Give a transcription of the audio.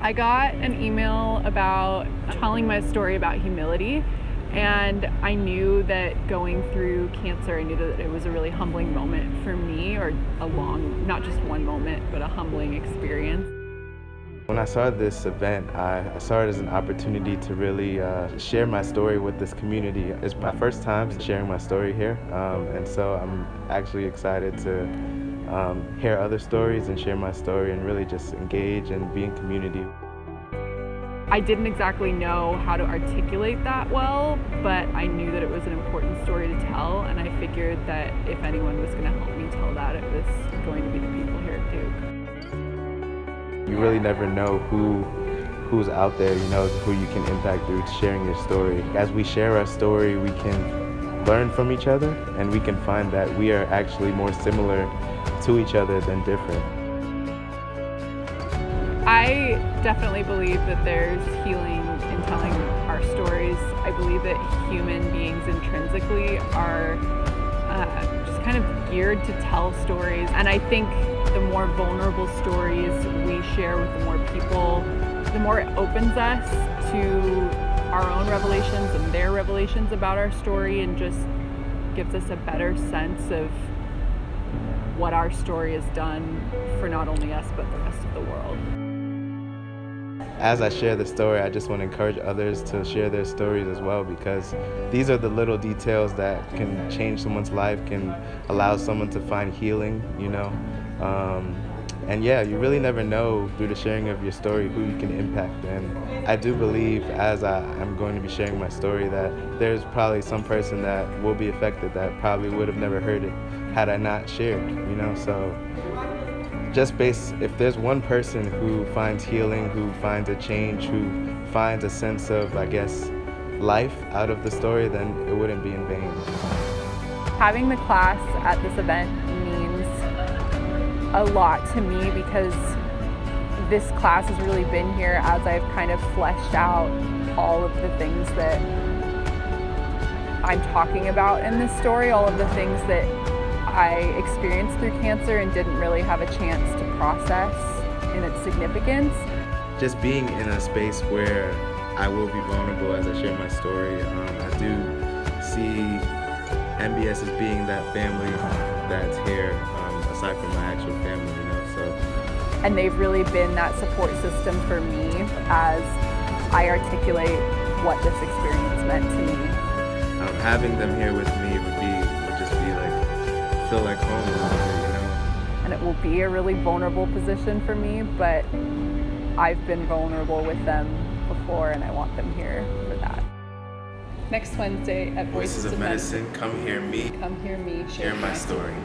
I got an email about telling my story about humility, and I knew that going through cancer, I knew that it was a really humbling moment for me, or not just one moment, but a humbling experience. When I saw this event, I saw it as an opportunity to really share my story with this community. It's my first time sharing my story here, and so I'm actually excited to hear other stories and share my story and really just engage and be in community. I didn't exactly know how to articulate that well, but I knew that it was an important story to tell, and I figured that if anyone was going to help me tell that, it was going to be the people here at Duke. You really never know who's out there, who you can impact through sharing your story. As we share our story, we can learn from each other, and we can find that we are actually more similar to each other than different. I definitely believe that there's healing in telling our stories. I believe that human beings intrinsically are just kind of geared to tell stories. And I think the more vulnerable stories we share with the more people, the more it opens us to our own revelations and their revelations about our story, and just gives us a better sense of what our story has done for not only us, but the rest of the world. As I share the story, I just want to encourage others to share their stories as well, because these are the little details that can change someone's life, can allow someone to find healing, and yeah, you really never know through the sharing of your story who you can impact. And I do believe, as I'm going to be sharing my story, that there's probably some person that will be affected that probably would have never heard it had I not shared, so if there's one person who finds healing, who finds a change, who finds a sense of, life out of the story, then it wouldn't be in vain. Having the class at this event means a lot to me, because this class has really been here as I've kind of fleshed out all of the things that I'm talking about in this story, all of the things that I experienced through cancer and didn't really have a chance to process in its significance. Just being in a space where I will be vulnerable as I share my story, I do see MBS as being that family that's here, aside from my actual family, And they've really been that support system for me as I articulate what this experience meant to me. Having them here with me would just feel like home a little bit, And it will be a really vulnerable position for me, but I've been vulnerable with them before, and I want them here for that. Next Wednesday at Voices of Medicine, come hear me. Come hear me Share my story.